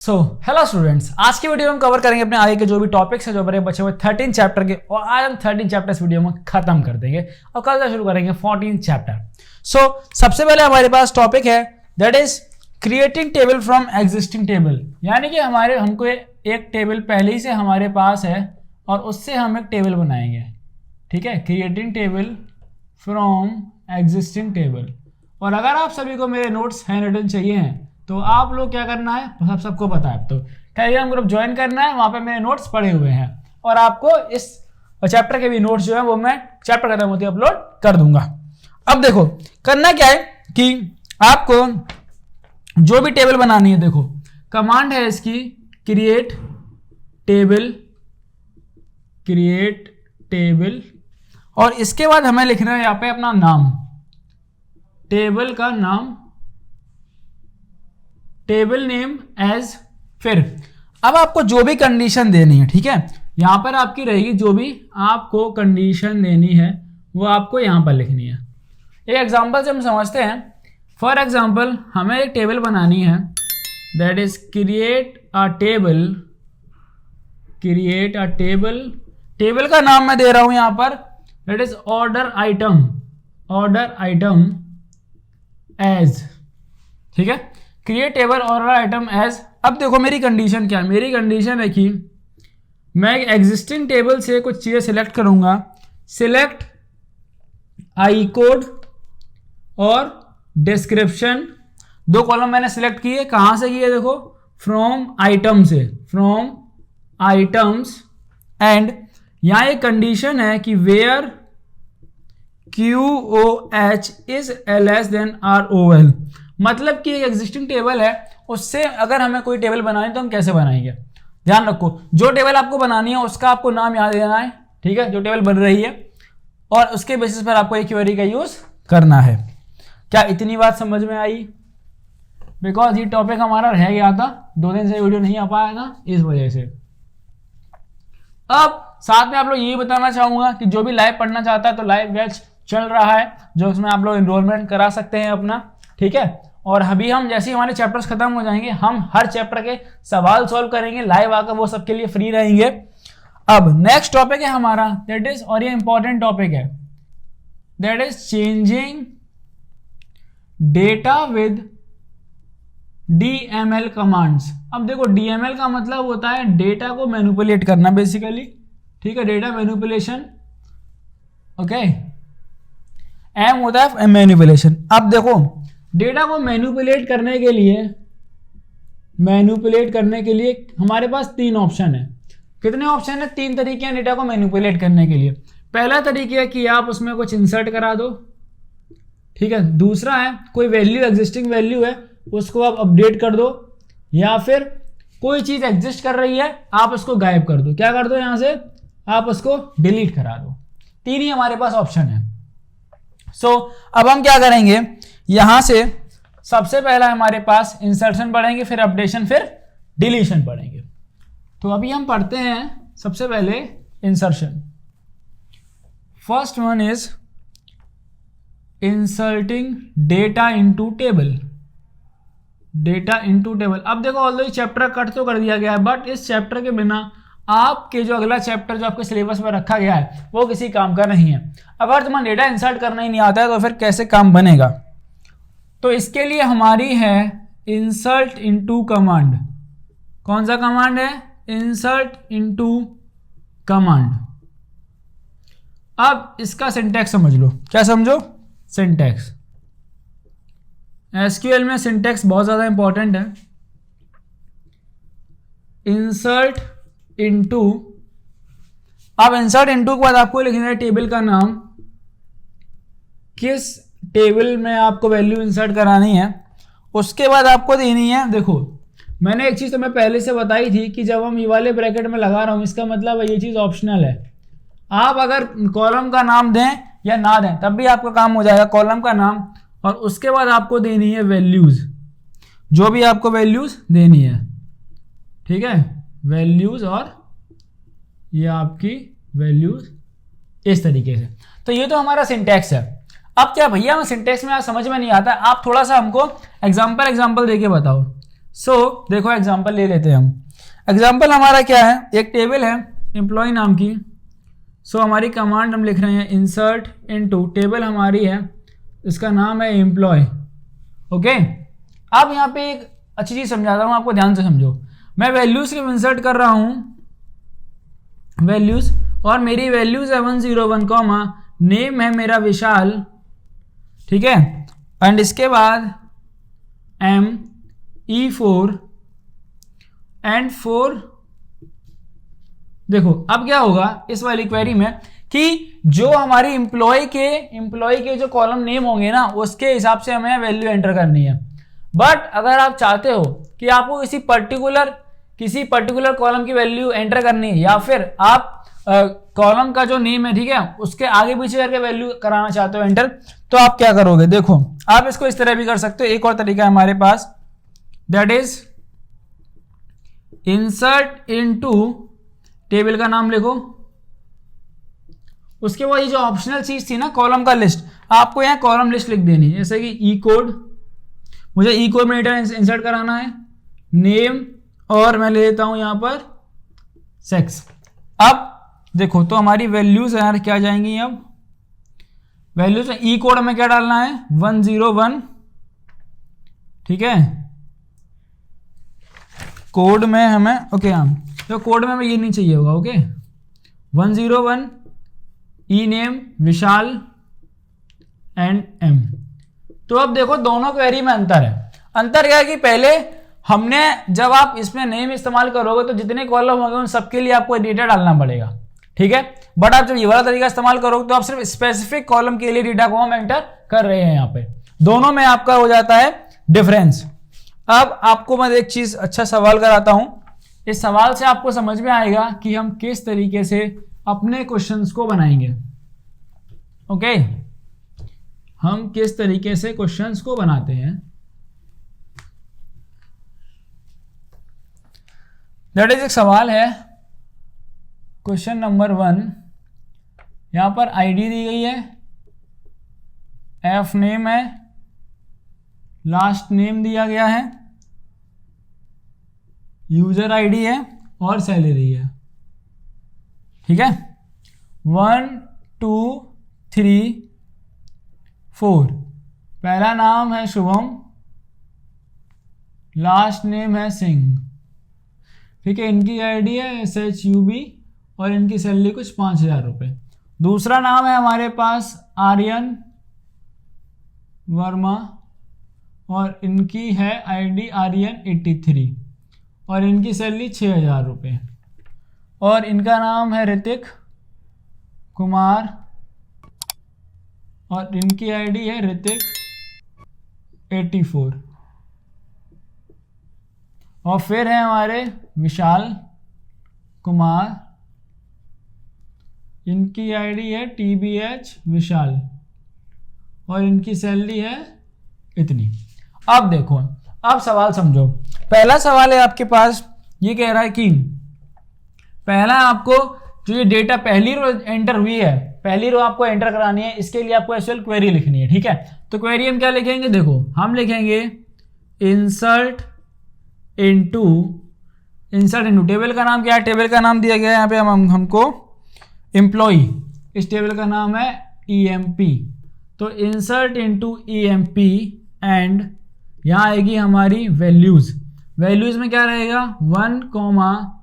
So hello students, आज की video में हम कवर करेंगे अपने आगे के जो भी टॉपिक्स है जो हमारे बचे हुए 13 चैप्टर के, और आज हम 13 चैप्टर इस वीडियो में खत्म कर देंगे और कल से शुरू करेंगे 14 चैप्टर। सो सबसे पहले हमारे पास टॉपिक है that is creating table from existing table, यानी कि हमको एक टेबल पहले ही से हमारे पास है और उससे हम एक टेबल बनाएंगे। ठीक है, creating table from existing table. और अगर आप सभी को मेरे नोट्स हैंड रिटन चाहिए हैं तो आप लोग क्या करना है, सबको पता है, तो टेलीग्राम ग्रुप ज्वाइन करना है, वहां पे मेरे नोट्स पड़े हुए हैं और आपको इस चैप्टर के भी नोट्स जो है वो मैं चैप्टर खत्म होते अपलोड कर दूंगा। अब देखो करना क्या है कि आपको जो भी टेबल बनानी है, देखो कमांड है इसकी क्रिएट टेबल और इसके बाद हमें लिखना है यहाँ पे अपना नाम, टेबल का नाम, टेबल नेम एज। फिर अब आपको जो भी कंडीशन देनी है, ठीक है, यहां पर आपकी रहेगी जो भी आपको कंडीशन देनी है वो आपको यहां पर लिखनी है। एक एग्जांपल से हम समझते हैं। फॉर एग्जांपल हमें एक टेबल बनानी है that is create a table का नाम मैं दे रहा हूं यहां पर that is order items. ठीक है, create table order items. अब देखो मेरी कंडीशन क्या है, मेरी कंडीशन है कि मैं एक एग्जिस्टिंग टेबल से कुछ चीजें सिलेक्ट करूंगा, सिलेक्ट आई कोड और डिस्क्रिप्शन। दो कॉलम मैंने सिलेक्ट किए, कहां से किए, देखो फ्रॉम आइटम्स एंड यहां एक कंडीशन है कि where QOH is less than ROL। मतलब कि एक एग्जिस्टिंग टेबल है, उससे अगर हमें कोई टेबल बनानी है तो हम कैसे बनाएंगे। ध्यान रखो जो टेबल आपको बनानी है उसका आपको नाम याद देना है, ठीक है, जो टेबल बन रही है, और उसके बेसिस पर आपको एक क्वेरी का यूज करना है। क्या इतनी बात समझ में आई? बिकॉज ये टॉपिक हमारा रह गया था, 2 दिन से वीडियो नहीं आ पाया था इस वजह से। अब साथ में आप लोग ये बताना चाहूंगा कि जो भी लाइव पढ़ना चाहता है तो लाइव बैच चल रहा है जो उसमें आप लोग एनरोलमेंट करा सकते हैं अपना। ठीक है, और अभी हम जैसे ही हमारे चैप्टर्स खत्म हो जाएंगे हम हर चैप्टर के सवाल सॉल्व करेंगे लाइव आकर, वो सबके लिए फ्री रहेंगे। अब नेक्स्ट टॉपिक है हमारा दैट इज, और ये इंपॉर्टेंट टॉपिक है, that is changing data with DML commands. अब देखो DML का मतलब होता है डेटा को मैनिपुलेट करना बेसिकली। ठीक है, डेटा मैनिपुलेशन, ओके, M होता है मैनिपुलेशन। अब देखो डेटा को मैनिपुलेट करने के लिए हमारे पास 3 ऑप्शन है। कितने ऑप्शन है? 3 तरीके हैं डेटा को मैनिपुलेट करने के लिए। पहला तरीका है कि आप उसमें कुछ इंसर्ट करा दो, ठीक है। दूसरा है कोई वैल्यू, एग्जिस्टिंग वैल्यू है, उसको आप अपडेट कर दो, या फिर कोई चीज एग्जिस्ट कर रही है आप उसको गायब कर दो। क्या कर दो? यहां से आप उसको डिलीट करा दो। 3 ही हमारे पास ऑप्शन है। सो अब हम क्या करेंगे, यहां से सबसे पहला हमारे पास इंसर्शन पढ़ेंगे, फिर अपडेशन, फिर डिलीशन पढ़ेंगे। तो अभी हम पढ़ते हैं सबसे पहले insertion. First one is inserting data into table. अब देखो ऑल्दो ये चैप्टर कट तो कर दिया गया है, बट इस चैप्टर के बिना आपके जो अगला चैप्टर जो आपके सिलेबस में रखा गया है वो किसी काम का नहीं है। अगर तुम्हें डेटा इंसर्ट करना ही नहीं आता है तो फिर कैसे काम बनेगा। तो इसके लिए हमारी है इंसर्ट इनटू कमांड। कौन सा कमांड है? Insert into command. अब इसका सिंटैक्स समझ लो। क्या समझो? सिंटैक्स। एसक्यूएल में सिंटैक्स बहुत ज्यादा इंपॉर्टेंट है। इंसर्ट इनटू, अब इंसर्ट इनटू के बाद आपको लिखना है टेबल का नाम, किस टेबल में आपको वैल्यू इंसर्ट करानी है। उसके बाद आपको देनी है, देखो मैंने एक चीज तुम्हें पहले से बताई थी कि जब हम ये वाले ब्रैकेट में लगा रहा हूं इसका मतलब ये चीज ऑप्शनल है। आप अगर कॉलम का नाम दें या ना दें तब भी आपका काम हो जाएगा, कॉलम का नाम, और उसके बाद आपको देनी है वैल्यूज, जो भी आपको वैल्यूज देनी है। ठीक है, वैल्यूज, और ये आपकी वैल्यूज इस तरीके से। तो ये तो हमारा सिंटैक्स है। अब क्या भैया हमें सिंटैक्स में आज समझ में नहीं आता, आप थोड़ा सा हमको एग्जाम्पल देके बताओ। देखो एग्जांपल ले लेते हैं हम। एग्जांपल हमारा क्या है, एक टेबल है एम्प्लॉय नाम की। हमारी कमांड हम लिख रहे हैं इंसर्ट इनटू, टेबल हमारी है, इसका नाम है एम्प्लॉय। ओके, अब यहाँ पे एक अच्छी चीज समझाता हूँ आपको, ध्यान से समझो। मैं वैल्यूज सिर्फ इंसर्ट कर रहा हूं, वैल्यूज, और मेरी वैल्यूज है 101 कॉमा, नेम है मेरा विशाल, ठीक है, एंड इसके बाद E4 एंड 4। देखो अब क्या होगा इस वाली क्वेरी में कि जो हमारी एम्प्लॉय के जो कॉलम नेम होंगे ना, उसके हिसाब से हमें वैल्यू एंटर करनी है। बट अगर आप चाहते हो कि आपको किसी पर्टिकुलर कॉलम की वैल्यू एंटर करनी है, या फिर आप कॉलम का जो नेम है, ठीक है, उसके आगे पीछे करके वैल्यू कराना चाहते हो एंटर, तो आप क्या करोगे? देखो आप इसको इस तरह भी कर सकते हो। एक और तरीका है हमारे पास, that is insert into, table का नाम लिखो, उसके बाद ये जो ऑप्शनल चीज थी ना कॉलम का लिस्ट, आपको यहाँ कॉलम लिस्ट लिख देनी है, जैसे कि ई कोड, मुझे ई कोड में डेटा इंसर्ट कराना है, नेम, और मैं ले लेता हूं यहां पर सेक्स। अब देखो तो हमारी वैल्यूज यार क्या जाएंगी, अब वैल्यूज में ई कोड में क्या डालना है 101, ठीक है, कोड में हमें, ओके हाँ, तो कोड में हमें ये नहीं चाहिए होगा, okay, 101 E name Vishal and M. तो अब देखो दोनों क्वेरी में अंतर है। अंतर क्या है कि पहले हमने, जब आप इसमें नेम इस्तेमाल करोगे तो जितने कॉलम होंगे उन सबके लिए आपको डेटा डालना पड़ेगा, ठीक है। बट आप जब ये वाला तरीका इस्तेमाल करोगे तो आप सिर्फ स्पेसिफिक कॉलम के लिए डेटा को हम एंटर कर रहे हैं। यहाँ पे दोनों में आपका हो जाता है डिफरेंस। अब आपको मैं एक चीज, अच्छा सवाल कराता हूं। इस सवाल से आपको समझ में आएगा कि हम किस तरीके से अपने क्वेश्चंस को बनाएंगे। ओके, हम किस तरीके से क्वेश्चंस को बनाते हैं। दैट इज एक सवाल है, क्वेश्चन नंबर 1। यहां पर आईडी दी गई है, एफ नेम है, लास्ट नेम दिया गया है, यूजर आईडी है और सैलरी है, ठीक है। 1 2 3 4, पहला नाम है शुभम, लास्ट नेम है सिंह, ठीक है, इनकी आईडी है SHUB और इनकी सैलरी कुछ 5,000 रुपये। दूसरा नाम है हमारे पास आर्यन वर्मा और इनकी है आईडी आर्यन 83 और इनकी सैलरी 6,000 रुपये। और इनका नाम है ऋतिक कुमार और इनकी आईडी है ऋतिक 84। और फिर है हमारे विशाल कुमार, इनकी आईडी है TBH विशाल और इनकी सैलरी है इतनी। अब देखो, अब सवाल समझो। पहला सवाल है आपके पास, ये कह रहा है कि पहला आपको जो ये डेटा पहली रो एंटर हुई है, पहली रो आपको एंटर करानी है, इसके लिए आपको एक्चुअल क्वेरी लिखनी है, ठीक है। तो क्वेरी हम क्या लिखेंगे? देखो हम लिखेंगे इंसर्ट इनटू, टेबल का नाम क्या है? टेबल का नाम दिया गया है यहाँ पे हमको एम्प्लॉय, इस टेबल का नाम है EMP। तो इंसर्ट इनटू EMP एंड यहाँ आएगी हमारी वैल्यूज। वैल्यूज में क्या रहेगा? 1 comma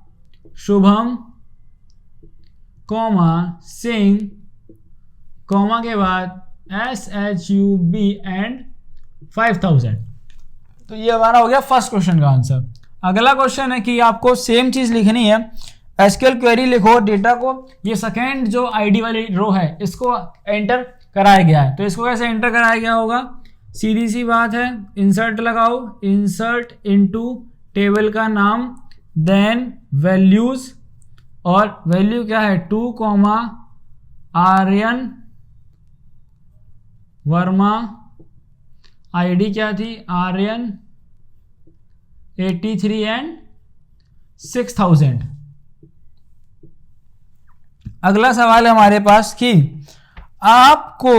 Shubham comma Singh comma के बाद SHUB एंड 5,000। तो ये हमारा हो गया फर्स्ट क्वेश्चन का आंसर। अगला क्वेश्चन है कि आपको सेम चीज लिखनी है, SQL क्वेरी लिखो, डेटा को, ये सेकेंड जो आईडी वाली रो है इसको एंटर कराया गया है। तो इसको कैसे एंटर कराया गया होगा? सीधी सी बात है, इंसर्ट लगाओ, इंसर्ट इनटू टेबल का नाम, देन वैल्यूज, और वैल्यू क्या है 2 कॉमा आर्यन वर्मा, आईडी क्या थी? आर्यन 83 एंड 6,000। अगला सवाल है हमारे पास कि आपको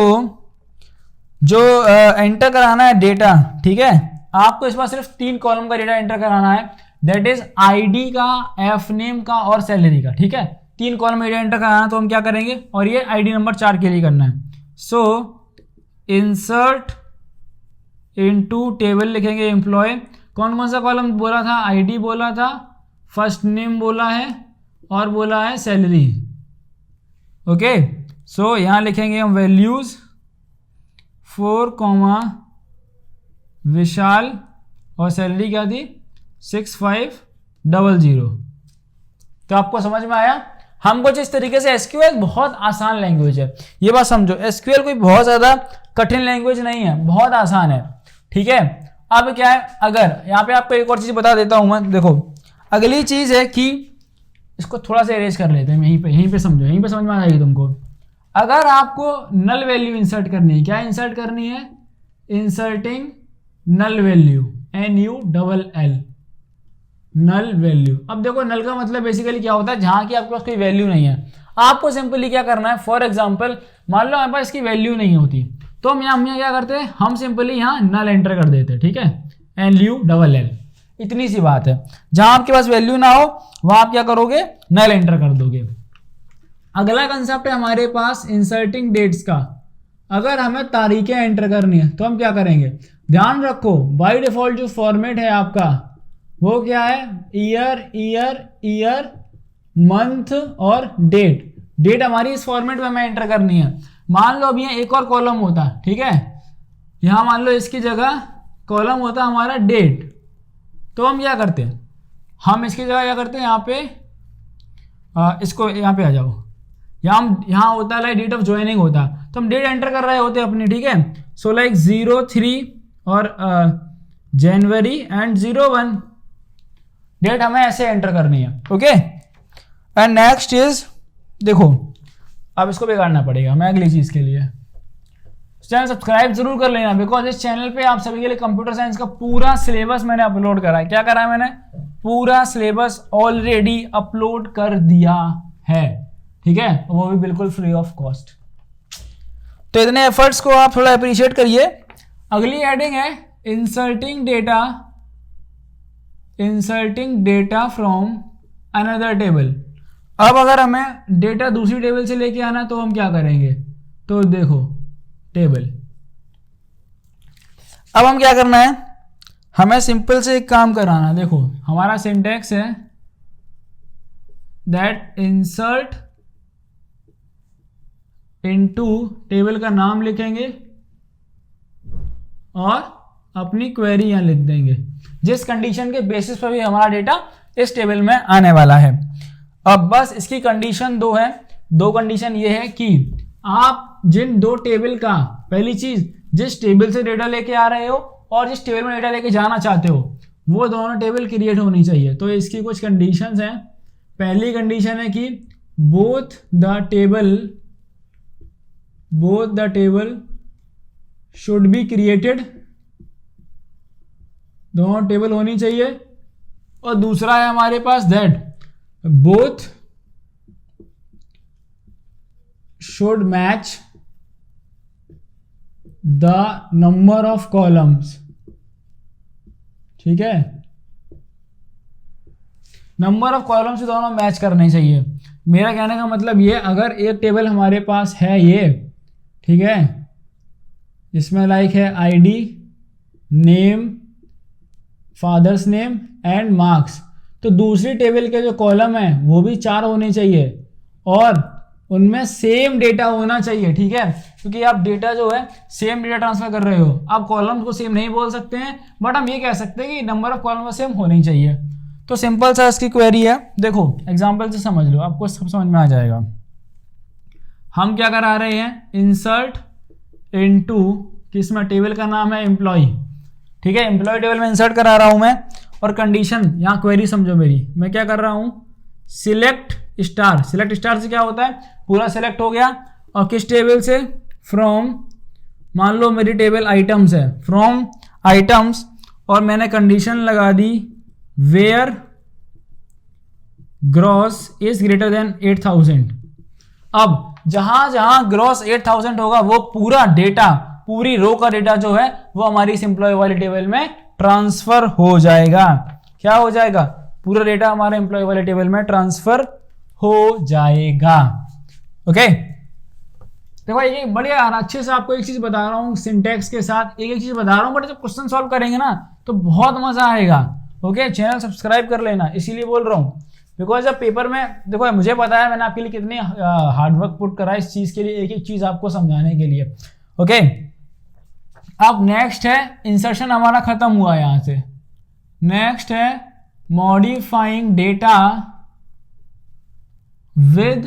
जो एंटर कराना है डेटा, ठीक है, आपको इस बार सिर्फ 3 कॉलम का डेटा एंटर कराना है, दैट इज आईडी का, एफ नेम का और सैलरी का। ठीक है, 3 कॉलम डेटा एंटर कराना, तो हम क्या करेंगे, और ये आईडी नंबर 4 के लिए करना है। सो इंसर्ट इनटू टेबल लिखेंगे एम्प्लॉय, कौन कौन सा कॉलम बोला था, आईडी बोला था, फर्स्ट नेम बोला है और बोला है सैलरी। ओके, सो यहां लिखेंगे हम वैल्यूज 4, विशाल और सैलरी क्या थी 6500। तो आपको समझ में आया। हम कुछ इस तरीके से, एसक्यूएल बहुत आसान लैंग्वेज है, ये बात समझो, एसक्यूएल कोई बहुत ज्यादा कठिन लैंग्वेज नहीं है, बहुत आसान है। ठीक है, अब क्या है, अगर यहाँ पे आपको एक और चीज बता देता हूं मैं, देखो अगली चीज है कि इसको थोड़ा सा इरेज कर लेते हैं, यहीं पे समझो, यहीं पे समझ में आ जाएगी तुमको। अगर आपको नल वैल्यू इंसर्ट करनी है, क्या इंसर्ट करनी है, inserting null value, NULL, null value. अब देखो नल का मतलब बेसिकली क्या होता है, जहां की आपके पास कोई वैल्यू नहीं है। आपको सिंपली क्या करना है, फॉर एग्जांपल मान लो हमारे पास इसकी वैल्यू नहीं होती, तो हम यहाँ क्या करते हैं, हम सिंपली यहाँ नल एंटर कर देते हैं। ठीक है, NULL, इतनी सी बात है। जहां आपके पास वैल्यू ना हो वहां आप क्या करोगे, नल एंटर कर दोगे। अगला कंसेप्ट है हमारे पास इंसर्टिंग डेट्स का। अगर हमें तारीखें एंटर करनी है तो हम क्या करेंगे, ध्यान रखो बाय डिफॉल्ट जो फॉर्मेट है आपका वो क्या है, ईयर, मंथ और डेट। डेट हमारी इस फॉर्मेट में हमें एंटर करनी है। मान लो अब यहाँ एक और कॉलम होता, ठीक है, यहां मान लो इसकी जगह कॉलम होता हमारा डेट, तो हम क्या करते हैं, हम इसकी जगह क्या करते हैं, यहाँ पे इसको यहाँ पे आ जाओ, यहाँ होता है लाइक डेट ऑफ ज्वाइनिंग होता, तो हम डेट एंटर कर रहे होते हैं अपनी। ठीक है, सो लाइक 03 और जनवरी एंड 01 डेट हमें ऐसे एंटर करनी है। ओके, एंड नेक्स्ट इज, देखो अब इसको बिगाड़ना पड़ेगा हमें अगली चीज के लिए। चैनल सब्सक्राइब जरूर कर लेना, बिकॉज इस चैनल पे आप सभी के लिए कंप्यूटर साइंस का पूरा सिलेबस मैंने अपलोड करा है। क्या करा है मैंने, पूरा सिलेबस ऑलरेडी अपलोड कर दिया है। ठीक है, वो भी बिल्कुल फ्री ऑफ कॉस्ट। तो इतने एफर्ट्स को आप थोड़ा अप्रिशिएट करिए। अगली हेडिंग है inserting data from another table. अब अगर हमें डेटा दूसरी टेबल से लेके आना तो हम क्या करेंगे, तो देखो टेबल, अब हम क्या करना है, हमें सिंपल से एक काम कराना। देखो हमारा सिंटैक्स है दैट इंसर्ट इनटू, टेबल का नाम लिखेंगे और अपनी क्वेरी यहां लिख देंगे, जिस कंडीशन के बेसिस पर भी हमारा डेटा इस टेबल में आने वाला है। अब बस इसकी कंडीशन 2 है। 2 कंडीशन ये है कि आप जिन 2 टेबल का, पहली चीज जिस टेबल से डेटा लेके आ रहे हो और जिस टेबल में डेटा लेके जाना चाहते हो वो दोनों टेबल क्रिएट होनी चाहिए। तो इसकी कुछ कंडीशंस हैं। पहली कंडीशन है कि both the table should be created, दोनों टेबल होनी चाहिए। और दूसरा है हमारे पास that both should match the number of columns। ठीक है, नंबर ऑफ कॉलम्स दोनों मैच करने चाहिए। मेरा कहने का मतलब ये, अगर एक टेबल हमारे पास है ये, ठीक है, इसमें लाइक है ID, name, father's name and marks, तो दूसरी टेबल के जो कॉलम है वो भी 4 होने चाहिए और उनमें सेम डेटा होना चाहिए। ठीक है, क्योंकि आप डेटा जो है सेम डेटा ट्रांसफर कर रहे हो, आप कॉलम्स को सेम नहीं बोल सकते हैं, बट हम ये कह सकते हैं कि नंबर ऑफ कॉलम सेम होनी चाहिए। तो सिंपल सा इसकी क्वेरी है, देखो एग्जांपल से समझ लो, आपको सब समझ में आ जाएगा। हम क्या करा रहे हैं, इंसर्ट इनटू, किसमें, टेबल का नाम है एम्प्लॉय। ठीक है, एम्प्लॉय टेबल में इंसर्ट करा रहा हूं मैं, और कंडीशन यहाँ क्वेरी समझो मेरी, मैं क्या कर रहा हूं, सिलेक्ट स्टार से क्या होता है, पूरा सिलेक्ट हो गया, और किस टेबल से, फ्रॉम, मान लो मेरी टेबल आइटम्स है, फ्रॉम आइटम्स, और मैंने कंडीशन लगा दी where gross is greater than 8000। अब जहां जहां ग्रॉस 8000 होगा वो पूरा डेटा, पूरी रो का डेटा जो है वो हमारी इस एम्प्लॉय वाली टेबल में ट्रांसफर हो जाएगा। क्या हो जाएगा? पूरा डेटा हमारे एम्प्लॉय वाले टेबल में ट्रांसफर हो जाएगा। ओके, देखो एक बढ़िया अच्छे से आपको एक चीज बता रहा हूँ, सिंटेक्स के साथ एक एक चीज बता रहा हूँ, बट जब क्वेश्चन सॉल्व करेंगे ना तो बहुत मजा आएगा। ओके, चैनल सब्सक्राइब कर लेना, इसीलिए बोल रहा हूँ, बिकॉज जब पेपर में देखो मुझे पता है मैंने आपके लिए कितनी हार्डवर्क पुट करा इस चीज के लिए, एक एक चीज आपको समझाने के लिए। ओके, अब नेक्स्ट है इंसर्शन, हमारा खत्म हुआ यहां से। नेक्स्ट है modifying data with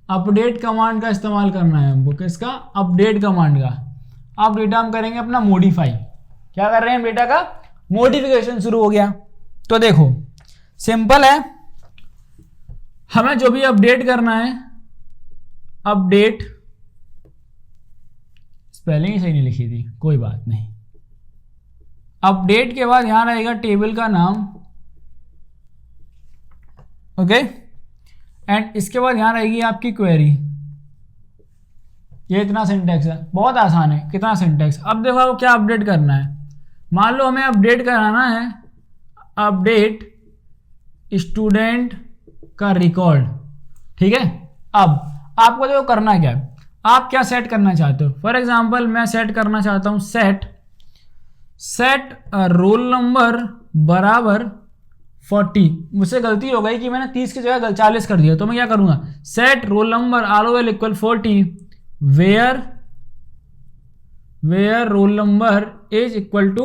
update command का इस्तेमाल करना है हमको। किसका? अपडेट कमांड का। अब डेटा हम करेंगे अपना मॉडिफाई। क्या कर रहे हैं? डेटा का मॉडिफिकेशन शुरू हो गया। तो देखो सिंपल है, हमें जो भी अपडेट करना है, अपडेट, स्पेलिंग ही सही नहीं लिखी थी, कोई बात नहीं। अपडेट के बाद यहां रहेगा टेबल का नाम। ओके, एंड इसके बाद यहां रहेगी आपकी क्वेरी। ये इतना सिंटेक्स है, बहुत आसान है। कितना सिंटेक्स? अब देखो आपको क्या अपडेट करना है। मान लो हमें अपडेट कराना है अपडेट स्टूडेंट का रिकॉर्ड, ठीक है। अब आपको देखो करना क्या है, आप क्या सेट करना चाहते हो। फॉर एग्जांपल मैं सेट करना चाहता हूं सेट रोल नंबर बराबर 40। मुझसे गलती हो गई कि मैंने 30 की जगह 40 कर दिया, तो मैं क्या करूंगा, set roll number ROL equal 40 where roll number is equal to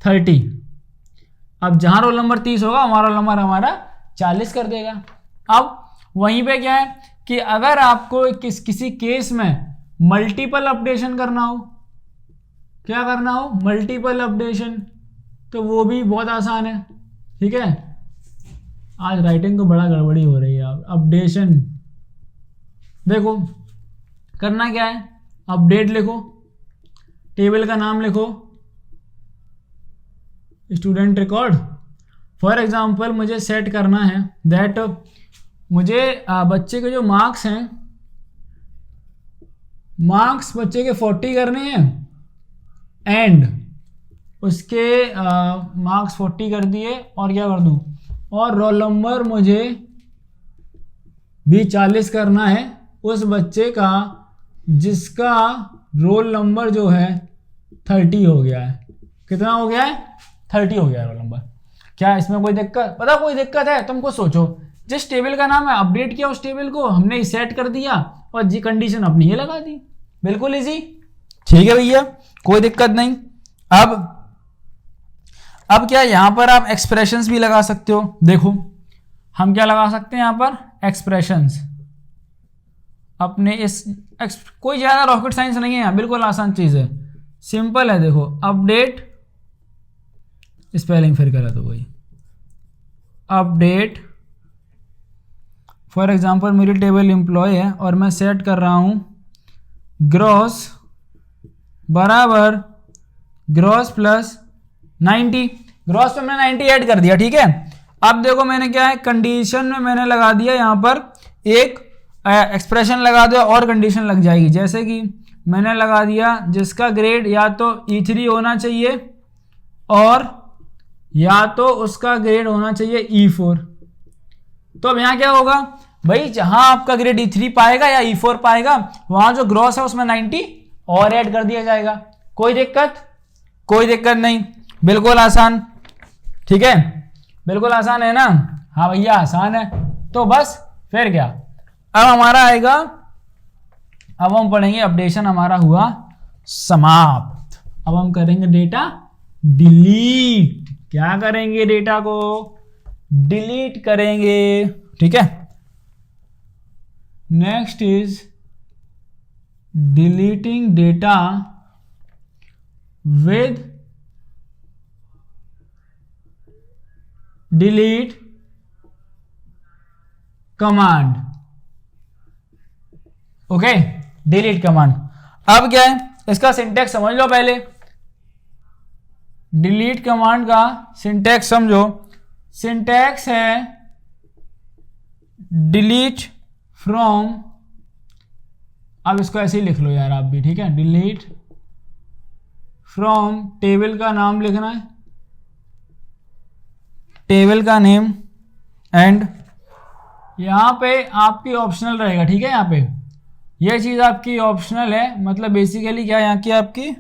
30। अब जहां रोल नंबर 30 होगा हमारा रोल नंबर हमारा 40 कर देगा। अब वहीं पे क्या है कि अगर आपको किसी केस में मल्टीपल अपडेशन करना हो, क्या करना हो, मल्टीपल अपडेशन, तो वो भी बहुत आसान है, ठीक है। आज राइटिंग को बड़ा गड़बड़ी हो रही है। आप अपडेशन देखो करना क्या है, अपडेट लिखो, टेबल का नाम लिखो, स्टूडेंट रिकॉर्ड। फॉर एग्जांपल मुझे सेट करना है दैट मुझे बच्चे के जो मार्क्स हैं, मार्क्स बच्चे के 40 करने हैं, एंड उसके मार्क्स 40 कर दिए, और क्या कर दूं, और रोल नंबर मुझे भी 40 करना है उस बच्चे का जिसका रोल नंबर जो है 30 हो गया है। कितना हो गया है? 30 हो गया है रोल नंबर। क्या इसमें कोई दिक्कत? पता कोई दिक्कत है? तुमको सोचो, जिस टेबल का नाम है अपडेट किया, उस टेबल को हमने सेट कर दिया और जी कंडीशन अपनी ये लगा दी, बिल्कुल इजी। ठीक है भैया, कोई दिक्कत नहीं। अब क्या यहां पर आप एक्सप्रेशंस भी लगा सकते हो। देखो हम क्या लगा सकते हैं यहां पर, एक्सप्रेशंस। अपने कोई ज्यादा रॉकेट साइंस नहीं है, बिल्कुल आसान चीज है, सिंपल है। देखो अपडेट, स्पेलिंग फिर करा तो वही, अपडेट। फॉर एग्जांपल मेरी टेबल एम्प्लॉय है और मैं सेट कर रहा हूं ग्रॉस बराबर ग्रॉस प्लस 90। ग्रॉस पे मैंने 90 ऐड कर दिया, ठीक है। अब देखो मैंने क्या है, कंडीशन में मैंने लगा दिया यहां पर एक एक्सप्रेशन लगा दिया और कंडीशन लग जाएगी। जैसे कि मैंने लगा दिया जिसका ग्रेड या तो E3 होना चाहिए और या तो उसका ग्रेड होना चाहिए E4। तो अब यहां क्या होगा भाई, जहां आपका ग्रेड E3 पाएगा या E4 पाएगा, वहां जो ग्रॉस है उसमें 90 और ऐड कर दिया जाएगा। कोई दिक्कत? कोई दिक्कत नहीं, बिल्कुल आसान, ठीक है, बिल्कुल आसान है ना। हाँ भैया आसान है। तो बस फिर क्या, अब हमारा आएगा, अब हम पढ़ेंगे अपडेशन हमारा हुआ समाप्त। अब हम करेंगे डेटा डिलीट। क्या करेंगे, डेटा को डिलीट करेंगे, ठीक है। Next is deleting data with delete command. Okay, delete command. अब क्या है, इसका सिंटैक्स समझ लो पहले। डिलीट कमांड का सिंटैक्स समझो। सिंटैक्स है डिलीट फ्रॉम अब इसको ऐसे ही लिख लो यार आप भी, ठीक है। डिलीट फ्रॉम, टेबल का नाम लिखना है, टेबल का नेम, एंड यहाँ पे आपकी ऑप्शनल रहेगा, ठीक है। यहाँ पे ये चीज़ आपकी ऑप्शनल है, मतलब बेसिकली क्या है, यहाँ की आपकी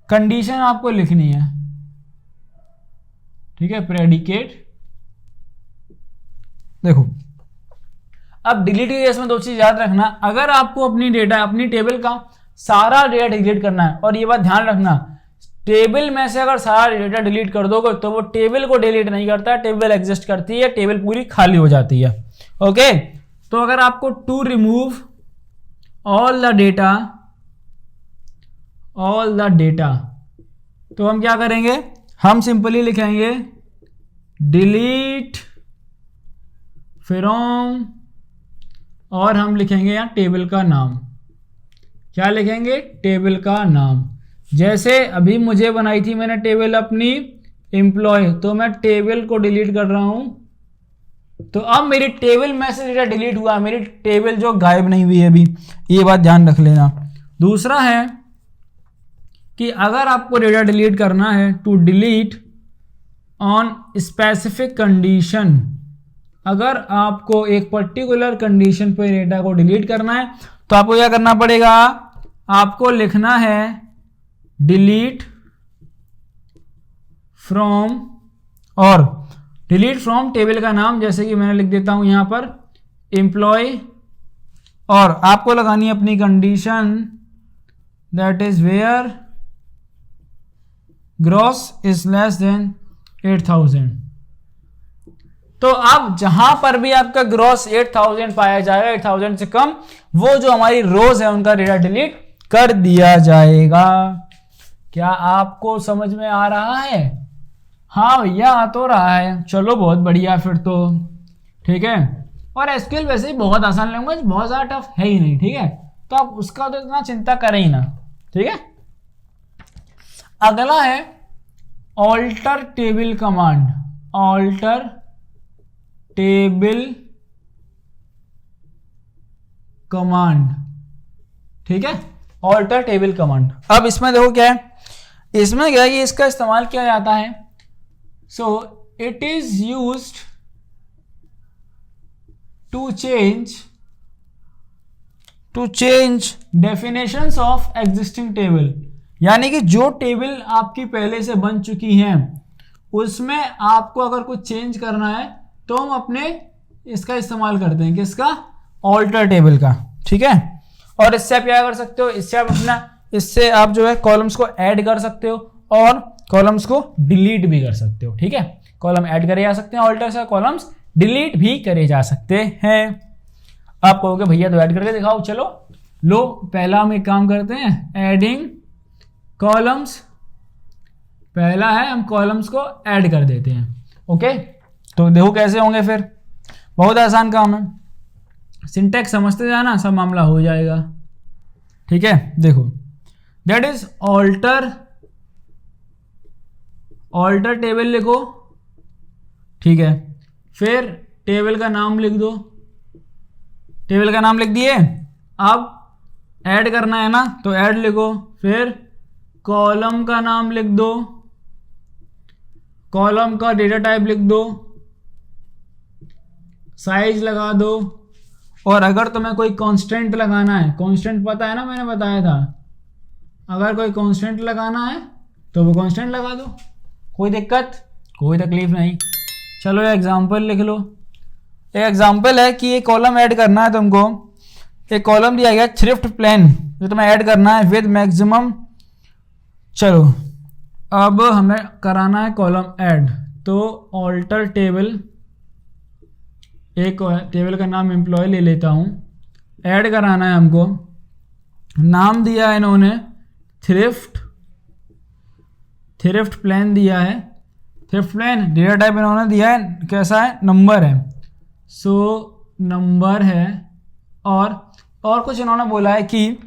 कंडीशन आपको लिखनी है, ठीक है। प्रेडिकेट, देखो अब डिलीट के केस में दो चीज याद रखना, अगर आपको अपनी डेटा, अपनी टेबल का सारा डेटा डिलीट करना है, और ये बात ध्यान रखना, टेबल में से अगर सारा डेटा डिलीट कर दोगे तो वो टेबल को डिलीट नहीं करता, टेबल एग्जिस्ट करती है, टेबल पूरी खाली हो जाती है। ओके, तो अगर आपको to remove all the data, तो हम क्या करेंगे, हम सिंपली लिखेंगे डिलीट फ्रॉम, और हम लिखेंगे यहाँ टेबल का नाम, क्या लिखेंगे, टेबल का नाम। जैसे अभी मुझे बनाई थी मैंने टेबल अपनी एम्प्लॉय, तो मैं टेबल को डिलीट कर रहा हूं, तो अब मेरी टेबल में से डेटा डिलीट हुआ, मेरी टेबल जो गायब नहीं हुई है अभी, ये बात ध्यान रख लेना। दूसरा है कि अगर आपको डेटा डिलीट करना है, to delete on specific condition, अगर आपको एक पर्टिकुलर कंडीशन पर डेटा को डिलीट करना है तो आपको क्या करना पड़ेगा, आपको लिखना है डिलीट फ्रॉम, और डिलीट फ्रॉम टेबल का नाम, जैसे कि मैंने लिख देता हूं यहां पर एम्प्लॉय, और आपको लगानी है अपनी condition, that is where gross is less than 8000। तो अब जहां पर भी आपका ग्रॉस 8000 पाया जाएगा, 8000 से कम, वो जो हमारी रोज है उनका डेटा डिलीट कर दिया जाएगा। क्या आपको समझ में आ रहा है? हाँ भैया आ तो रहा है, चलो बहुत बढ़िया फिर तो, ठीक है। और एसक्यूएल वैसे ही बहुत आसान लैंग्वेज, बहुत ज़्यादा टफ है ही नहीं, ठीक है, तो आप उसका तो इतना चिंता करें ही ना, ठीक है। अगला है alter table command, alter table command, ठीक है, ऑल्टर टेबल कमांड। अब इसमें देखो क्या है, इसमें क्या है कि इसका इस्तेमाल किया जाता है, so it is used to change definitions of existing table, यानी कि जो टेबल आपकी पहले से बन चुकी हैं उसमें आपको अगर कुछ चेंज करना है तो हम अपने इसका इस्तेमाल करते हैं, किसका, ऑल्टर टेबल का, ठीक है। और इससे आप क्या कर सकते हो, इससे आप जो है कॉलम्स को ऐड कर सकते हो और कॉलम्स को डिलीट भी कर सकते हो, ठीक है। कॉलम ऐड करे जा सकते हैं ऑल्टर से, कॉलम्स डिलीट भी करे जा सकते हैं। आप कहोगे भैया तो ऐड करके दिखाओ, चलो लो पहला हम एक काम करते हैं, एडिंग कॉलम्स, पहला है हम कॉलम्स को ऐड कर देते हैं। ओके, तो देखो कैसे होंगे फिर, बहुत आसान काम है, सिंटैक्स समझते जाना, सब मामला हो जाएगा, ठीक है। देखो दैट इज ऑल्टर टेबल लिखो, ठीक है, फिर टेबल का नाम लिख दो, टेबल का नाम लिख दिए, अब ऐड करना है ना तो ऐड लिखो, फिर कॉलम का नाम लिख दो, कॉलम का डेटा टाइप लिख दो, साइज लगा दो, और अगर तुम्हें कोई कांस्टेंट लगाना है, कांस्टेंट पता है ना, मैंने बताया था, अगर कोई कांस्टेंट लगाना है तो वो कांस्टेंट लगा दो, कोई दिक्कत, कोई तकलीफ नहीं। चलो एग्जांपल लिख लो, एक एग्जांपल है कि ये कॉलम ऐड करना है तुमको, एक कॉलम दिया गया थ्रिफ्ट प्लान जो तुम्हें ऐड करना है विद मैक्सिमम, चलो अब हमें कराना है कॉलम ऐड, तो ऑल्टर टेबल, एक टेबल का नाम एम्प्लॉय ले लेता हूँ, ऐड कराना है हमको, नाम दिया है इन्होंने थ्रिफ्ट प्लान दिया है, थ्रिफ्ट प्लान, डेटा टाइप इन्होंने दिया है कैसा है, नंबर है, सो नंबर है, और कुछ इन्होंने बोला है कि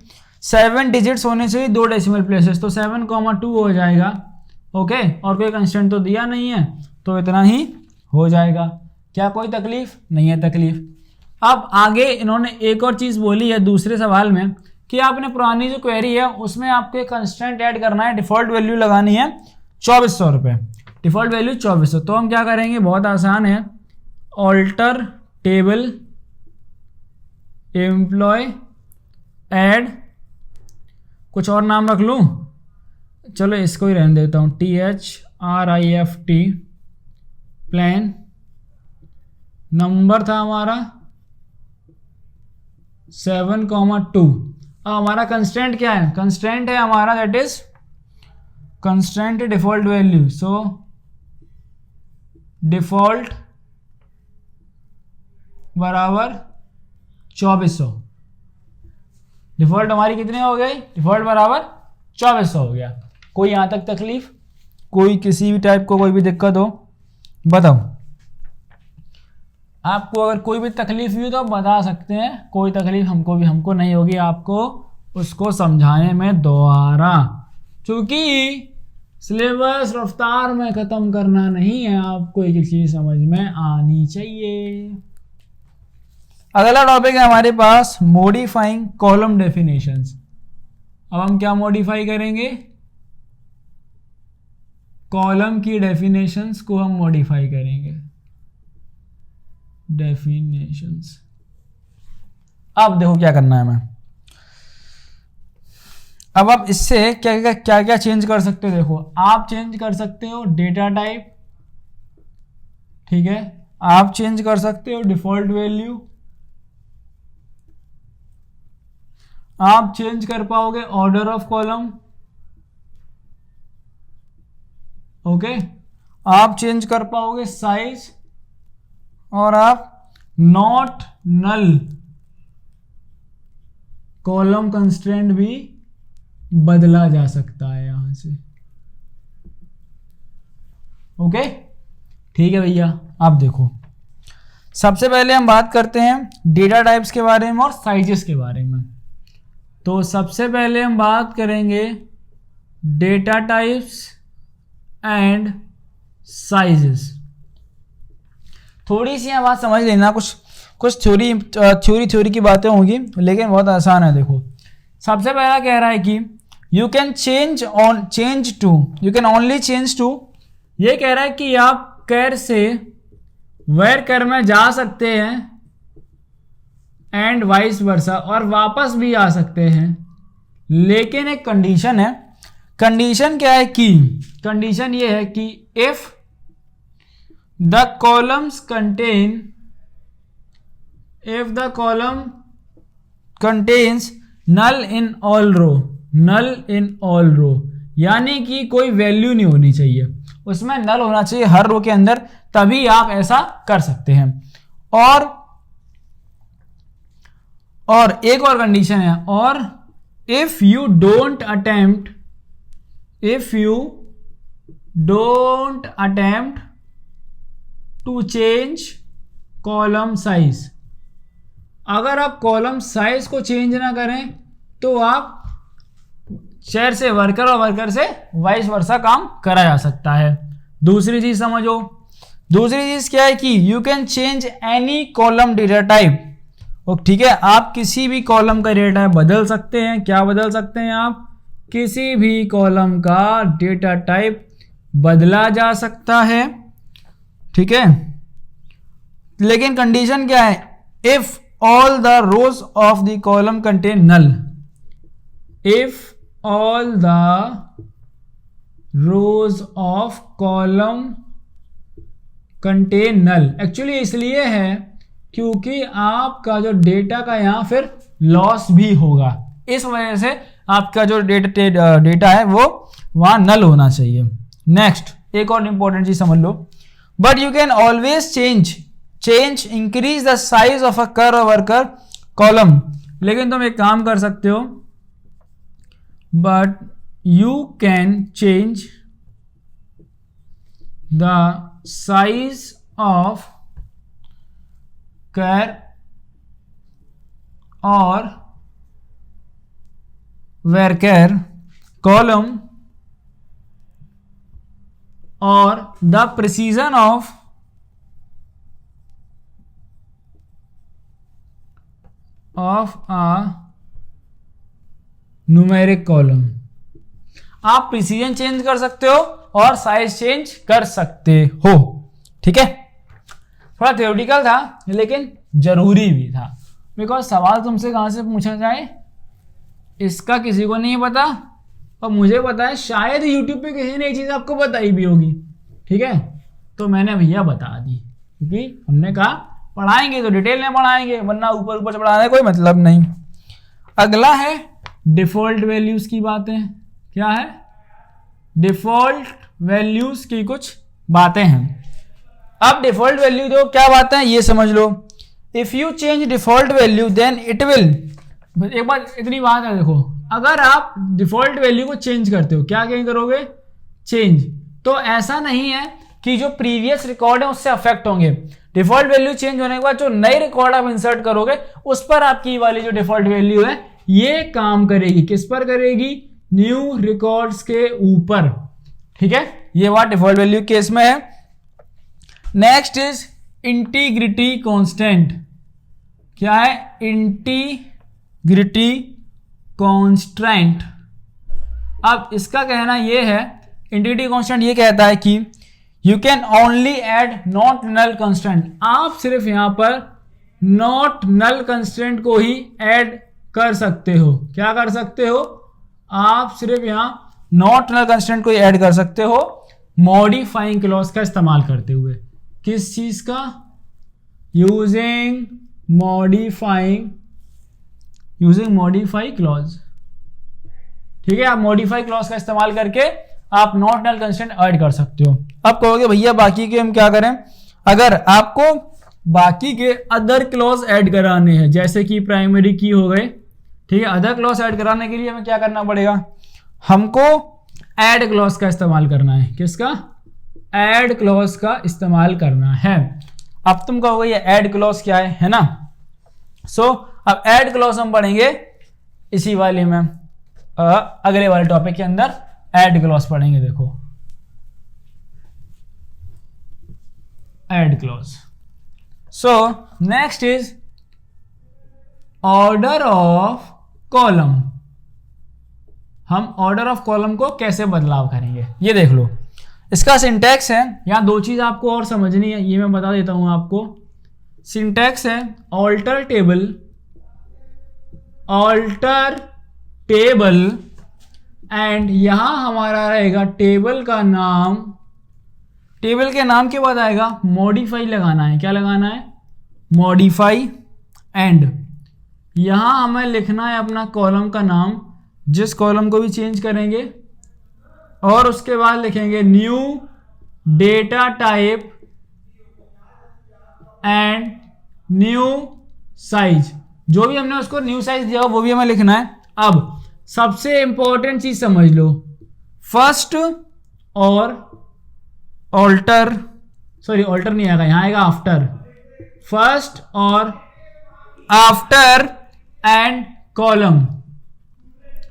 7 डिजिट्स होने चाहिए 2 डेसिमल प्लेसेस, तो 7,2 हो जाएगा, ओके, और कोई कंस्टेंट तो दिया नहीं है तो इतना ही हो जाएगा। क्या कोई तकलीफ नहीं है? तकलीफ। अब आगे इन्होंने एक और चीज़ बोली है दूसरे सवाल में कि आपने पुरानी जो क्वेरी है उसमें आपको एक कंस्टेंट ऐड करना है, डिफॉल्ट वैल्यू लगानी है 2400 रुपये, डिफॉल्ट वैल्यू 2400। तो हम क्या करेंगे, बहुत आसान है, ऑल्टर टेबल एम्प्लॉय ऐड, कुछ और नाम रख लूँ, चलो इसको ही रहने देता हूँ, THRIFT प्लान, नंबर था हमारा 7,2। अब हमारा कंस्टेंट क्या है, कंस्टेंट है हमारा that is constant default value, so default बराबर 2400। डिफॉल्ट हमारी कितनी हो गई, डिफॉल्ट बराबर 2400 हो गया। कोई यहां तक तकलीफ, कोई किसी भी टाइप को कोई भी दिक्कत हो बताओ। आपको अगर कोई भी तकलीफ हुई तो आप बता सकते हैं, कोई तकलीफ हमको नहीं होगी आपको उसको समझाने में दोबारा, क्योंकि सिलेबस रफ्तार में ख़त्म करना नहीं है, आपको एक चीज़ समझ में आनी चाहिए। अगला टॉपिक है हमारे पास मॉडिफाइंग कॉलम डेफिनेशंस। अब हम क्या मॉडिफाई करेंगे, कॉलम की डेफिनेशंस को हम मॉडिफाई करेंगे, डेफिनेशंस। अब देखो क्या करना है मैं, अब आप इससे क्या क्या चेंज कर सकते हो। देखो आप चेंज कर सकते हो डेटा टाइप, ठीक है, आप चेंज कर सकते हो डिफॉल्ट वैल्यू, आप चेंज कर पाओगे ऑर्डर ऑफ कॉलम, ओके, आप चेंज कर पाओगे साइज, और आप नॉट नल कॉलम कंस्ट्रेंट भी बदला जा सकता है यहां से, ओके, ठीक है भैया। आप देखो सबसे पहले हम बात करते हैं डेटा टाइप्स के बारे में और साइजेस के बारे में। तो सबसे पहले हम बात करेंगे डेटा टाइप्स एंड साइजेस। थोड़ी सी यह बात समझ लेना, कुछ थ्योरी की बातें होंगी लेकिन बहुत आसान है। देखो सबसे पहला कह रहा है कि you can only change to, ये कह रहा है कि आप कैर से वेर कर में जा सकते हैं एंड वाइस वर्सा, और वापस भी आ सकते हैं, लेकिन एक कंडीशन है। कंडीशन क्या है कि कंडीशन ये है कि if the columns contains null in all row, यानी कि कोई वैल्यू नहीं होनी चाहिए उसमें, नल होना चाहिए हर रो के अंदर, तभी आप ऐसा कर सकते हैं। और एक और कंडीशन है, और if you don't attempt to change column size, अगर आप कॉलम साइज को चेंज ना करें तो आप शेयर से वर्कर और वर्कर से वाइस वर्सा काम करा जा सकता है। दूसरी चीज समझो, दूसरी चीज क्या है कि you can change any column data type, ठीक है, आप किसी भी कॉलम का डेटा टाइप बदल सकते हैं। क्या बदल सकते हैं आप, किसी भी कॉलम का डेटा टाइप बदला जा सकता है, ठीक है, लेकिन कंडीशन क्या है, if all the rows of the column contain null, if all the rows of column contain null, actually इसलिए है क्योंकि आपका जो डेटा का यहां फिर लॉस भी होगा, इस वजह से आपका जो डेटा है वो वहां नल होना चाहिए। नेक्स्ट एक और इंपॉर्टेंट चीज समझ लो, but you can always increase the size of a कर वर्कर कॉलम, लेकिन तुम एक काम कर सकते हो, but you can change the size of कर और वर्कर कॉलम और the precision of a numeric column. आप प्रिसीजन चेंज कर सकते हो और साइज चेंज कर सकते हो, ठीक है। थोड़ा थ्योरेटिकल था लेकिन जरूरी भी था, बिकॉज सवाल तुमसे कहां से पूछा जाए इसका किसी को नहीं पता, और मुझे पता है शायद यूट्यूब पे किसी ने ये चीज आपको बताई भी होगी, ठीक है। तो मैंने भैया बता दी, क्योंकि हमने कहा पढ़ाएंगे तो डिटेल में पढ़ाएंगे, वरना ऊपर ऊपर से पढ़ाने कोई मतलब नहीं। अगला है डिफॉल्ट वैल्यूज की बातें। क्या है? डिफॉल्ट वैल्यूज की कुछ बातें हैं। अब डिफॉल्ट वैल्यू दो क्या बातें हैं ये समझ लो। If you change default value then it will, एक बार इतनी बात है देखो, अगर आप डिफॉल्ट वैल्यू को चेंज करते हो, क्या करोगे? चेंज, तो ऐसा नहीं है कि जो प्रीवियस रिकॉर्ड है उससे अफेक्ट होंगे। डिफॉल्ट वैल्यू चेंज होने के बाद जो नई रिकॉर्ड आप इंसर्ट करोगे उस पर आपकी वाली जो डिफॉल्ट वैल्यू है ये काम करेगी। किस पर करेगी? न्यू रिकॉर्ड्स के ऊपर, ठीक है। ये बात डिफॉल्ट वैल्यू केस में है। Next is integrity constant. क्या है? Integrity constant. अब इसका कहना यह है, इंटीग्रिटी कांस्टेंट ये कहता है कि you can only add not null constant. आप सिर्फ यहां पर नॉट नल कंस्टेंट को ही ऐड कर सकते हो। क्या कर सकते हो? आप सिर्फ यहां नॉट नल कंस्टेंट को ही ऐड कर सकते हो मॉडिफाइंग क्लॉज का इस्तेमाल करते हुए। किस चीज का? यूजिंग मॉडिफाई क्लॉज, ठीक है। आप मॉडिफाई क्लॉज का इस्तेमाल करके आप नॉट नल कंस्टेंट ऐड कर सकते हो। अब कहोगे भैया बाकी के हम क्या करें? अगर आपको बाकी के अदर क्लॉज ऐड कराने हैं, जैसे कि प्राइमरी की हो गए, ठीक है, अदर क्लॉज ऐड कराने के लिए हमें क्या करना पड़ेगा? हमको ऐड क्लॉज का इस्तेमाल करना है। किसका? ऐड क्लॉज का इस्तेमाल करना है। अब तुम कहोगे ये ऐड क्लॉज क्या है ना? सो अब ऐड क्लॉज हम पढ़ेंगे इसी वाले में, अगले वाले टॉपिक के अंदर ऐड क्लॉज पढ़ेंगे। देखो add clause. So next is order of column. हम ऑर्डर ऑफ कॉलम को कैसे बदलाव करेंगे ये देख लो। इसका सिंटैक्स है, यहां दो चीज आपको और समझनी है, ये मैं बता देता हूं आपको। सिंटैक्स है ऑल्टर टेबल एंड यहां हमारा रहेगा टेबल का नाम। टेबल के नाम के बाद आएगा मॉडिफाई लगाना है। क्या लगाना है? मॉडिफाई। एंड यहां हमें लिखना है अपना कॉलम का नाम, जिस कॉलम को भी चेंज करेंगे, और उसके बाद लिखेंगे new data type and new size. जो भी हमने उसको न्यू साइज दिया वो भी हमें लिखना है। अब सबसे इंपॉर्टेंट चीज समझ लो, फर्स्ट और ऑल्टर नहीं आएगा, यहां आएगा आफ्टर। फर्स्ट और आफ्टर एंड कॉलम।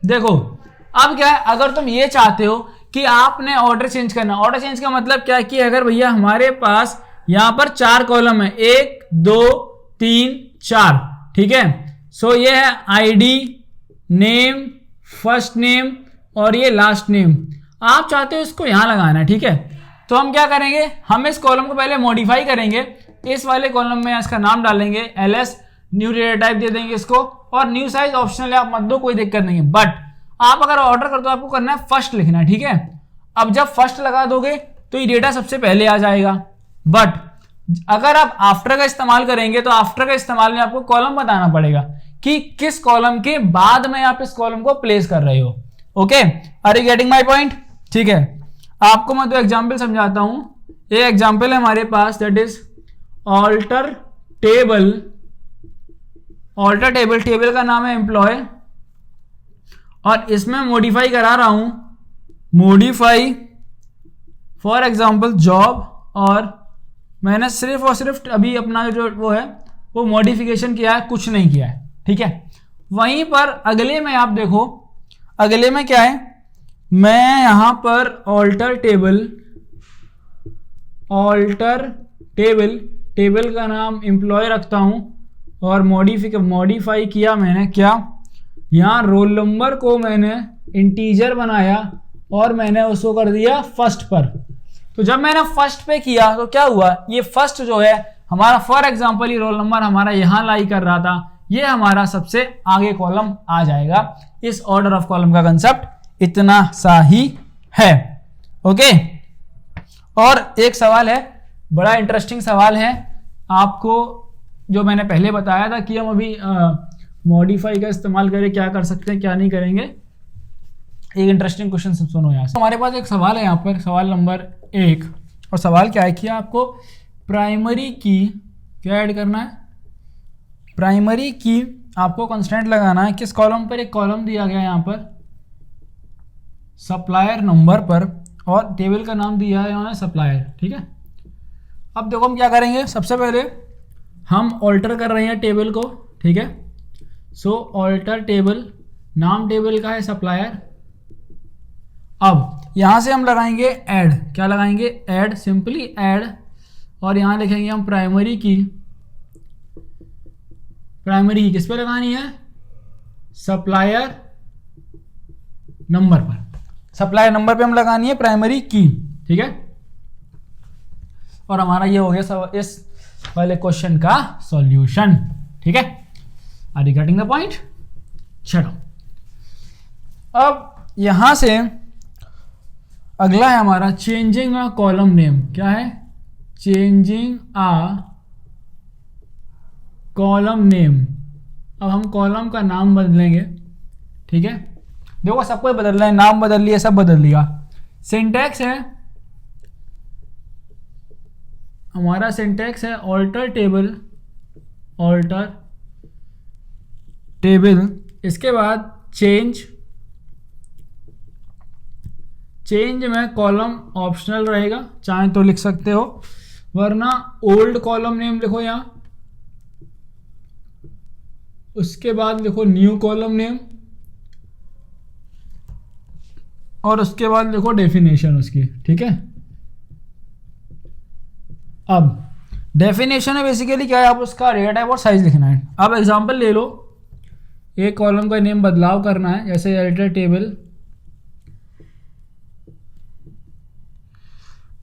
देखो अब क्या है, अगर तुम ये चाहते हो कि आपने ऑर्डर चेंज करना, ऑर्डर चेंज का मतलब क्या है कि अगर भैया हमारे पास यहां पर 4 कॉलम है, 1 2 3 4, ठीक है। सो ये है आईडी, नेम, फर्स्ट नेम और ये लास्ट नेम। आप चाहते हो इसको यहां लगाना है, ठीक है। तो हम क्या करेंगे, हम इस कॉलम को पहले मॉडिफाई करेंगे। इस वाले कॉलम में इसका नाम डालेंगे एलएस, न्यू डेटा टाइप दे देंगे इसको, और न्यू साइज ऑप्शनल है, आप मत दो, कोई दिक्कत नहीं है। बट आप अगर ऑर्डर करते हो आपको करना है फर्स्ट लिखना है, ठीक है। अब जब फर्स्ट लगा दोगे तो ये डेटा सबसे पहले आ जाएगा। बट अगर आप आफ्टर का इस्तेमाल करेंगे तो आफ्टर का इस्तेमाल में आपको कॉलम बताना पड़ेगा कि किस कॉलम के बाद में आप इस कॉलम को प्लेस कर रहे हो। Okay, are you getting my point? ठीक है, आपको मैं तो एग्जाम्पल समझाता हूं। ये एग्जाम्पल है हमारे पास, that is alter table. Alter table, table का नाम है एम्प्लॉय, और इसमें मॉडिफाई करा रहा हूं, मॉडिफाई फॉर एग्जाम्पल जॉब, और मैंने सिर्फ और सिर्फ अभी अपना जो वो है वो मॉडिफिकेशन किया है, कुछ नहीं किया है, ठीक है। वहीं पर अगले में आप देखो, अगले में क्या है, मैं यहां पर ऑल्टर टेबल का नाम एम्प्लॉय रखता हूं, और मॉडिफाई किया मैंने क्या, यहाँ रोल नंबर को मैंने इंटीजर बनाया और मैंने उसको कर दिया फर्स्ट पर। तो जब मैंने फर्स्ट पे किया तो क्या हुआ, ये फर्स्ट जो है हमारा, फॉर एग्जांपल ये रोल नंबर हमारा यहां लाई कर रहा था, ये हमारा सबसे आगे कॉलम आ जाएगा। इस ऑर्डर ऑफ कॉलम का कंसेप्ट इतना सा ही है। ओके, और एक सवाल है, बड़ा इंटरेस्टिंग सवाल है आपको, जो मैंने पहले बताया था कि हम अभी मॉडिफाई का इस्तेमाल करें, क्या कर सकते हैं क्या नहीं करेंगे। एक इंटरेस्टिंग क्वेश्चन सुनो यहाँ से। हमारे पास एक सवाल है यहाँ पर, सवाल नंबर 1, और सवाल क्या है कि आपको प्राइमरी की क्या ऐड करना है, प्राइमरी की आपको कंस्टेंट लगाना है किस कॉलम पर, एक कॉलम दिया गया है यहाँ पर सप्लायर नंबर पर, और टेबल का नाम दिया है इन्होंने सप्लायर। ठीक है, अब देखो हम क्या करेंगे, सबसे पहले हम ऑल्टर कर रहे हैं टेबल को। ठीक है, सो ऑल्टर टेबल, नाम टेबल का है सप्लायर। अब यहां से हम लगाएंगे ऐड, क्या लगाएंगे, ऐड, सिंपली ऐड, और यहां लिखेंगे हम प्राइमरी की। प्राइमरी की किस पे लगानी है, सप्लायर नंबर पर, सप्लायर नंबर पे हम लगानी है प्राइमरी की। ठीक है, और हमारा ये हो गया इस वाले क्वेश्चन का सॉल्यूशन। ठीक है, are you getting the point. चलो, अब यहां से अगला है हमारा चेंजिंग अ कॉलम नेम। क्या है, चेंजिंग अ कॉलम नेम। अब हम कॉलम का नाम बदलेंगे। ठीक है, देखो सबको बदलना है, नाम बदल लिया, सब बदल लिया। सिंटैक्स है हमारा, सिंटैक्स है ऑल्टर टेबल, ऑल्टर टेबल, इसके बाद चेंज, चेंज में कॉलम ऑप्शनल रहेगा, चाहे तो लिख सकते हो, वरना ओल्ड कॉलम नेम लिखो यहाँ, उसके बाद लिखो न्यू कॉलम नेम, और उसके बाद लिखो डेफिनेशन उसकी। ठीक है, अब डेफिनेशन है बेसिकली क्या है, आप उसका डेटा टाइप और साइज लिखना है। अब एग्जांपल ले लो, एक कॉलम का नेम बदलाव करना है, जैसे एडिटर टेबल,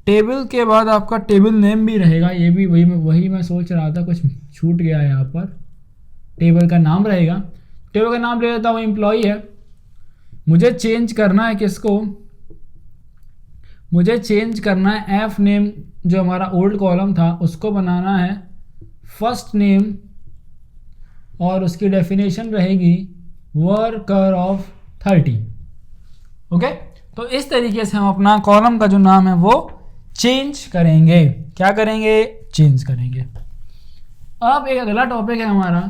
टेबल के बाद आपका टेबल नेम भी रहेगा, ये भी वही मैं सोच रहा था, कुछ छूट गया है यहाँ पर, टेबल का नाम रहेगा। टेबल का नाम ले लेता हूँ, एम्प्लॉई है, मुझे चेंज करना है किसको, मुझे चेंज करना है एफ नेम, जो हमारा ओल्ड कॉलम था उसको बनाना है फर्स्ट नेम, और उसकी डेफिनेशन रहेगी वर्कर ऑफ 30। ओके, तो इस तरीके से हम अपना कॉलम का जो नाम है वो चेंज करेंगे। क्या करेंगे, चेंज करेंगे। अब एक अगला टॉपिक है हमारा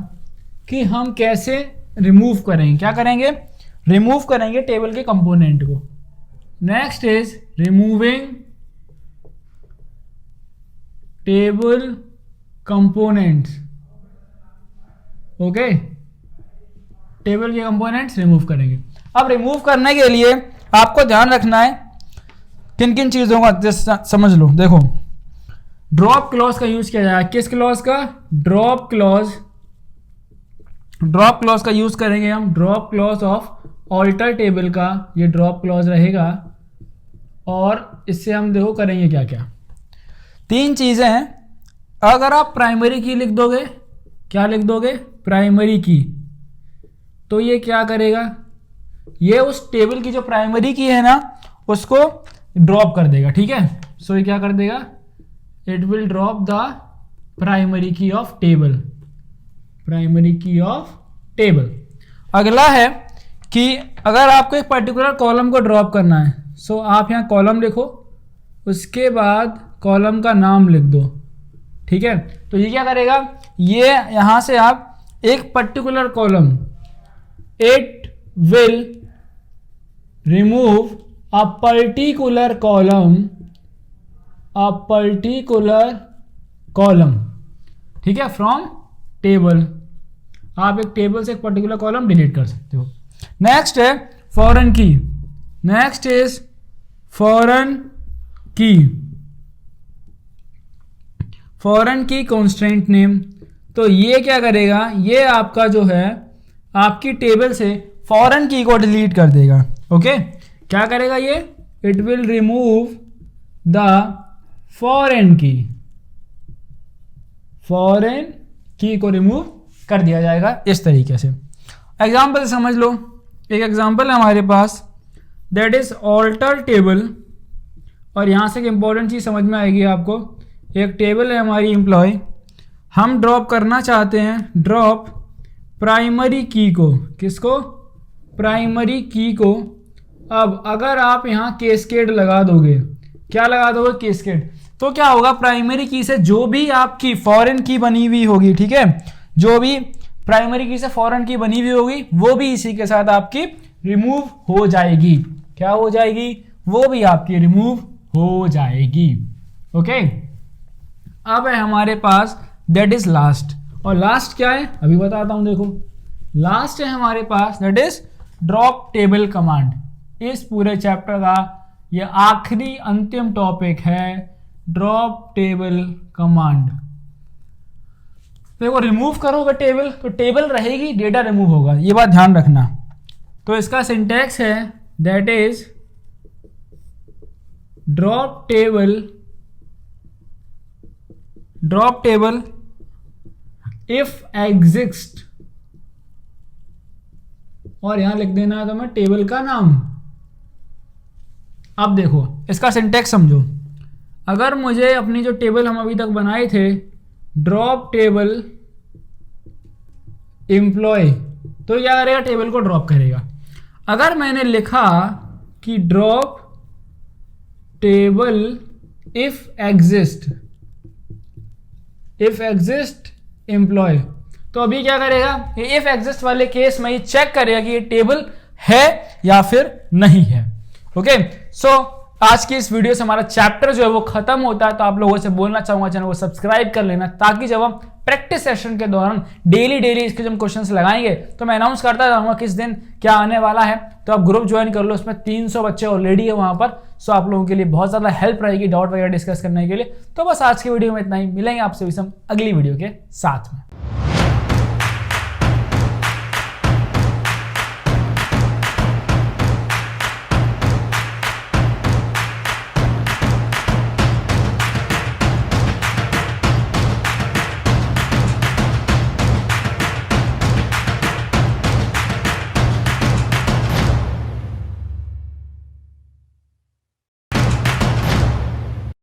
कि हम कैसे रिमूव करेंगे, क्या करेंगे, रिमूव करेंगे टेबल के कंपोनेंट को। Next is removing table components. Okay, table के कंपोनेंट्स रिमूव करेंगे। अब रिमूव करने के लिए आपको ध्यान रखना है किन किन चीजों का, समझ लो। देखो, ड्रॉप क्लॉज का यूज किया जाएगा, किस क्लॉज का, ड्रॉप क्लॉज, ड्रॉप क्लॉज का यूज करेंगे हम, drop clause of alter table का ये ड्रॉप क्लॉज रहेगा। और इससे हम देखो करेंगे क्या क्या, 3 चीजें हैं। अगर आप प्राइमरी की लिख दोगे, क्या लिख दोगे, प्राइमरी की, तो ये क्या करेगा, ये उस टेबल की जो प्राइमरी की है ना उसको ड्रॉप कर देगा। ठीक है, सो ये क्या कर देगा, it will drop the primary की ऑफ टेबल, प्राइमरी की ऑफ टेबल। अगला है कि अगर आपको एक पर्टिकुलर कॉलम को ड्रॉप करना है, सो आप यहाँ कॉलम लिखो, उसके बाद कॉलम का नाम लिख दो। ठीक है, तो ये क्या करेगा, ये यहाँ से आप एक particular column, it will remove a particular column, a particular column. ठीक है, फ्रॉम टेबल, आप एक टेबल से एक पर्टिकुलर कॉलम डिलीट कर सकते हो। नेक्स्ट है फॉरेन की, नेक्स्ट इज फॉरेन की, फॉरेन की कॉन्स्टेंट नेम। तो ये क्या करेगा, ये आपका जो है आपकी टेबल से फॉरेन की को डिलीट कर देगा। ओके, क्या करेगा ये? It will remove the foreign की को रिमूव कर दिया जाएगा इस तरीके से। एग्जाम्पल समझ लो, एक एग्जाम्पल है हमारे पास, दैट इज ऑल्टर टेबल। और यहां से एक इंपॉर्टेंट चीज समझ में आएगी आपको। एक टेबल है हमारी एम्प्लॉय, हम ड्रॉप करना चाहते हैं, ड्रॉप प्राइमरी की को। किसको? प्राइमरी की को। अब अगर आप यहाँ केस्केड लगा दोगे, क्या लगा दोगे? केस्केड। तो क्या होगा? प्राइमरी की से जो भी आपकी फॉरेन की बनी हुई होगी, ठीक है, जो भी प्राइमरी की से फॉरेन की बनी हुई होगी वो भी इसी के साथ आपकी रिमूव हो जाएगी। क्या हो जाएगी? वो भी आपकी रिमूव हो जाएगी। ओके, अब है हमारे पास दैट इज लास्ट। और लास्ट क्या है अभी बताता हूं। देखो, लास्ट है हमारे पास that is drop table command. इस पूरे चैप्टर का ये आखिरी अंतिम टॉपिक है, ड्रॉप टेबल कमांड। देखो, रिमूव करोगे टेबल तो टेबल रहेगी, डेटा रिमूव होगा, ये बात ध्यान रखना। तो इसका सिंटैक्स है that is drop table if exist, और यहां लिख देना है तुम्हें टेबल का नाम। अब देखो इसका सिंटैक्स समझो। अगर मुझे अपनी जो टेबल हम अभी तक बनाए थे, ड्रॉप टेबल एम्प्लॉय, तो क्या करेगा? टेबल को ड्रॉप करेगा। अगर मैंने लिखा कि drop table if exist employee, तो अभी क्या करेगा? ये इफ एग्जिस्ट वाले केस में ये चेक करेगा कि ये टेबल है या फिर नहीं है। ओके, सो आज की इस वीडियो से हमारा चैप्टर जो है वो खत्म होता है। तो आप लोगों से बोलना चाहूंगा चैनल को सब्सक्राइब कर लेना, ताकि जब हम प्रैक्टिस सेशन के दौरान डेली इसके जब क्वेश्चंस लगाएंगे तो मैं अनाउंस करता रहूंगा किस दिन क्या आने वाला है। तो आप ग्रुप ज्वाइन कर लो, उसमें 300 बच्चे ऑलरेडी है वहां पर। सो आप लोगों के लिए बहुत ज्यादा हेल्प रहेगी डाउट वगैरह डिस्कस करने के लिए। तो बस आज की वीडियो में इतना ही, मिलेंगे आपसे अगली वीडियो के साथ में।